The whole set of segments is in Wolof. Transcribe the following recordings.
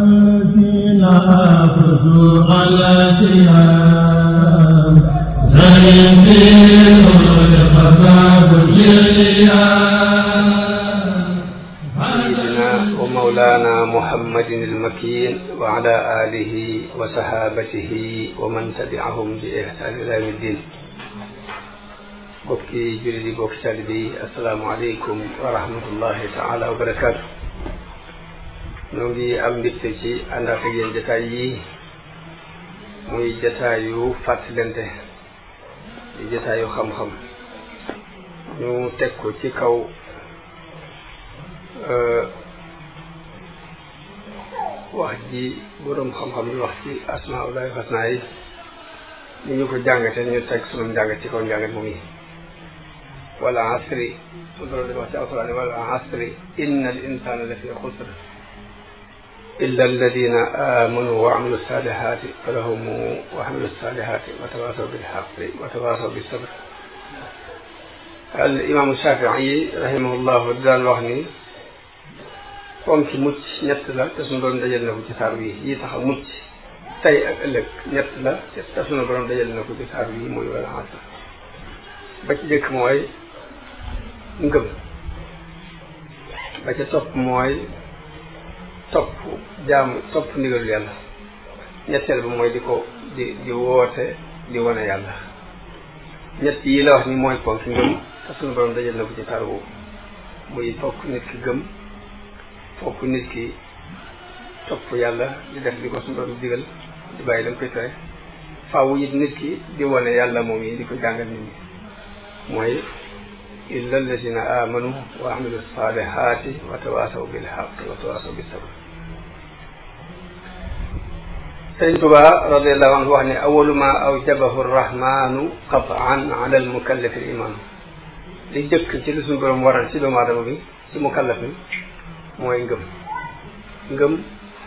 الذين حافظوا على سيام زين بهم لقباب للإيام سيدنا ومولانا محمد المكين وعلى آله وصحابته ومن تبعهم بإحسان إلى يوم الدين. bokki jullit yi bokki taalibe yi asalaamaaleykum wa rahmatullahi taala wa barakaatu. ñoo ngi am mbégte ci ànd ak yéen jataay yi muy jataayu fàttalante di jataayu xam-xam ñu teg ko ci kaw wax ji boroom xam-xam yi wax ci asmaullahi husna yi ni ñu ko jàngate ñu teg sunu njàngat ci kaw njàngat moom yi. wal asri su doon di wax ci alquran wal asri inna al insana la fi xusr illa alladina amanu wa amilu salihati falahum wa amilu salihati wa tawasaw bil haqqi wa tawasaw bis sabr. al imaamu Shafii rahimahullahu daan wax ni ponk ci mucc ñett la te suñu doon dajal na ko ci saar wi yi tax a mucc tey ak ëllëg ñett la te suñu borom dajal na ko ci saar wi muy wal asr. ba ci jëkk mooy ngëm, ba ca topp mooy topp ndigalu yàlla, ñetteel ba mooy di woote di wane yàlla. ñett yi la wax ni mooy ponk ngëm te suñu borom dajal na ko ci saar boobu muy fokk nit ki gëm, fokk nit ki topp yàlla di def di ko suñu borom digal di bàyyi dam koy tere, faaw it nit ki di wane yàlla moom yi di ko jàngal nit ñi mooy illa alladina amanu wa amilu salihati wa tawasaw bil haqqi wa tawasaw bis sabr. Sëriñ Tuubaa radiyallahu anhu wax ne awalu ma awjabahu rrahmanu qatan ala al mukallafi al iman. li jëkk ci li suñu borom waral ci doomu aadama bi ci mukallaf bi mooy ngëm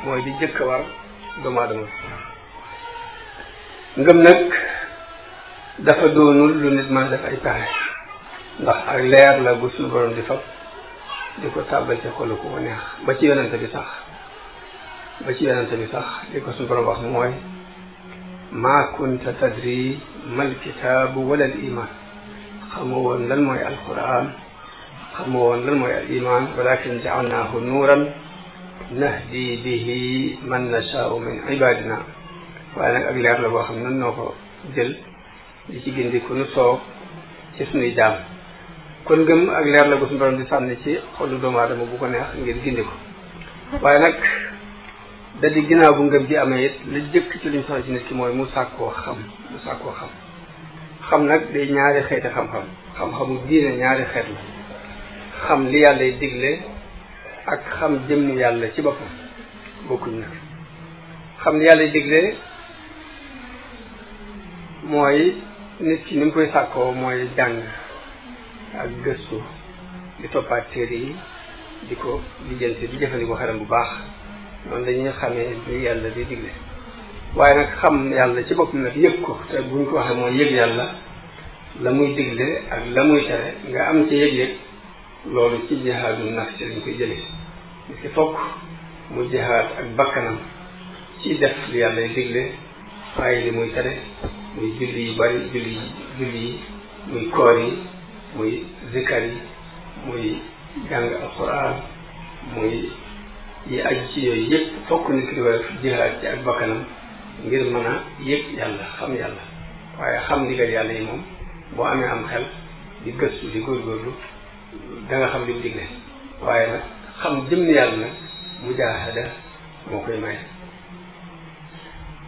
mooy di jëkk war doomu aadama bi. ngëm nag dafa doonul lu nit mën a def ay pexe, ndax ak leer la gu suñu borom di fab di ko tàbbal ci xolu ko neex ba ci yonente bi sax li ko suñu borom wax mooy maa kunta tadri mal kitaabu wala al iman. xamoo woon lan mooy alquran, xamoo woon lan mooy al iman, walakin jaalnaahu nuuran nahdi bihi man nashaau min ibadina. waaye nag ak leer la boo xam ne nan noo ko jël di ci gindi ku nu soob ci suñuy jaam. kon ngëm ak leer la gu suñu borom di sànni ci xolu doomu aadama bu ko neex ngir gindi ko. waaye nag da di ginnaaw bu ngëm ji amee it la jëkk ci luñ soxla ci nit ki mooy mu sàkkoo xam nag day ñaari xeeti xam-xam. xam-xamu diine ñaari xeet la, xam li yàlla digle ak xam jëmm yàlla ci boppam bokkuñ nag. xam li yàlla digle mooy nit ki ni mu koy sàkkoo mooy jàng ak gëstu di toppaat téere yi di ko lijjanti di jëfandikoo xelam bu baax, noonu dañuy xamee li yàlla di digle. waaye nag xam yàlla ci boppam nag yëg ko, te buñ ko waxee mooy yëg yàlla la muy digle ak la muy tere nga am ci yëg-yëg, loolu ci jihaadu nafs ci lañ koy jëlee. nit ki fokk mu jihaad ak bakkanam ci def li yàlla digle waaye li muy tere, muy julli yu bari julli yi muy koor yi muy zikar yi muy jàng alquran muy yi aju ci yooyu yëpp fokk nit ki di ko def jihaad ci ak bakkanam ngir mën a yëg yàlla xam yàlla. waaye xam ndigal yàlla yi moom boo amee am xel di gëstu di góorgóorlu da nga xam li mu digle. waaye nag xam jëm yàlla nag mujaahada moo koy may.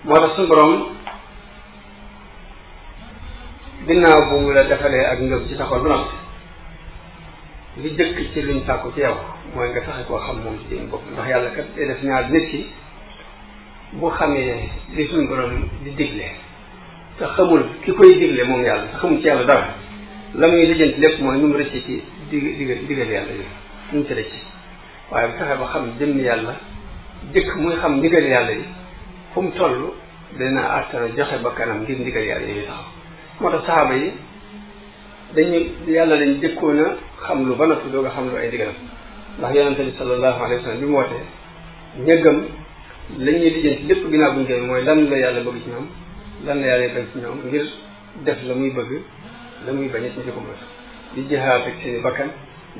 moo tax suñu borom ginnaaw bu mu la defalee ak ngëm ci sa xol bu noppi li jëkk ci luñ sàkku ci yow mooy nga fexe koo xam moom ci bopp. ndax yàlla kat day def ñaar nit ki bu xamee li suñu borom di digle te xamul ki koy digle moom yàlla te xamul ci yàlla dara, la muy lijjanti lépp mooy nu mu rëcc ci digal yàlla yi nu mu ci rëcc. waaye bu fexe ba xam jëmm yàlla jëkk muy xam ndigal yàlla yi fu mu toll dina àttana joxe ba kanam ngir ndigal yàlla yi taxaw. moo tax saxaaba yi dañ jëkkoon a xam lu ba noppi doog a xam lu ay ndigalam. ndax yonente bi sallallahu alayhi wa sallam bi mu wootee ña gëm la ñuy lijjanti lépp ginnaaw bu ñu koy mooy lan la yàlla bëgg ci ñoom lan la yàlla bañ ci ñoom ngir def la muy bëgg la muy bañ ci ñu ko mos di jihaad ak seeni bakkan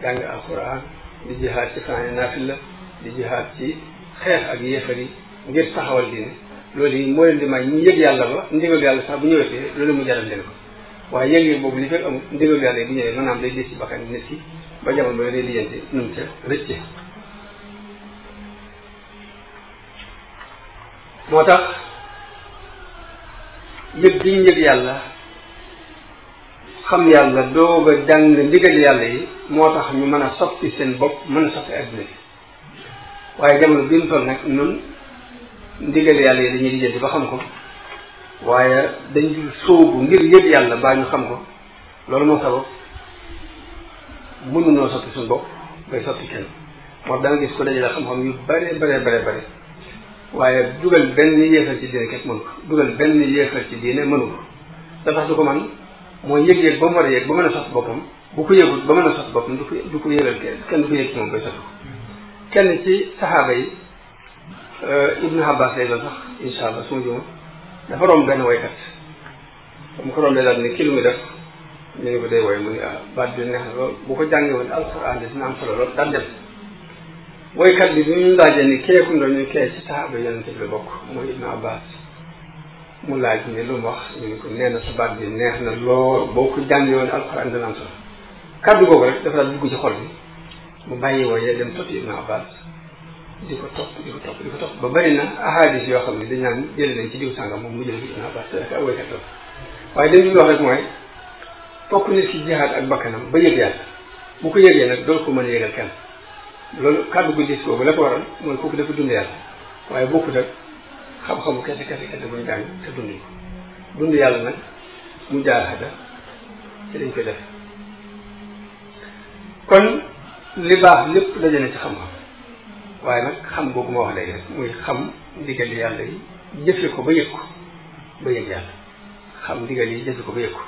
jàng alquran di jihaad ci fanaane naafila di jihaad ci xeex ak yéefar yi ngir taxawal diine loolu yi moo leen di may ñu yëg yàlla ba ndigal yàlla sax bu ñëwetee loolu mu jaral leen ko waaye yëg-yëg boobu li fekk amul ndigal yàlla yi bu ñëwee maanaam day des ci bakkan nit ki ba jamono ba day lijjanti nun ca rëcce moo tax yëg gi ñu yëg yàlla xam yàlla doog a jàng ndigal yàlla yi moo tax ñu mën a soppi seen bopp mën a soppi adduna bi waaye jamono bi ñu toll nag nun ndigal yàlla yi dañuy lijjanti ba xam ko waaye dañu sóobu ngir yëg yàlla baa ñu xam ko loolu moo sabab mënunoo soppi suñu bopp bay soppi kenn moo tax da nga gis ko dajale xam-xam yu bare waaye dugal benn yéefal ci diine képp mënu ko dugal benn yéefal ci diine mënu ko da tax du ko man mooy yëg-yëg ba mu war a yëg ba mën a soppi boppam bu ko yëgul ba mën a soppi boppam du ko yëgal kenn du ko yëg ci moom bay soppi ko kenn ci saxaaba yi Ibnu Abbas lay doon sax insha allah su ma juum dafa romb benn woykat mu ko rombee daal ni ki lu muy def ñu ne ko day woy mu ni baat bi neex na lool bu ko jàngee woon alxuraan dina am solo lool daal dem woykat bi ñu laajee ni keeku ndox ñu kee ci saxaaba yonent bi la bokk mooy Ibnu Abbas mu laaj ni lu mu wax ñu ne ko nee na sa baat bi neex na lool boo ko jàngee woon alxuraan dina am solo kaddu googu rek dafa daal dugg ci xol bi mu bàyyi wooyee dem topp Ibnu Abbas di ko topp ba bëri na ahadis yoo xam ne dañ naan jëlee nañ ci diw sàngam moom mu jëlee ci Ibnu Abbas te ak woykat la waaye dañ ñu wax rek mooy fokk nit ki jihaad ak bakkanam ba yëg yàlla bu ko yëgee nag dool ko mën a yëgal kenn loolu kàddu gu diis boobu la ko waral mooy kooku dafa dund yàlla waaye bokkut ak xam-xamu kese bu ñu jàng te dund ko dund yàlla nag mu jaahada ci lañ koy def kon li baax lépp daje na ci xam-xam waaye nag xam boobu ma wax léegi rek muy xam ndigal yàlla yi jëfe ko ba yëg ko ba yëg yàlla xam ndigal yi jëfe ko ba yëg ko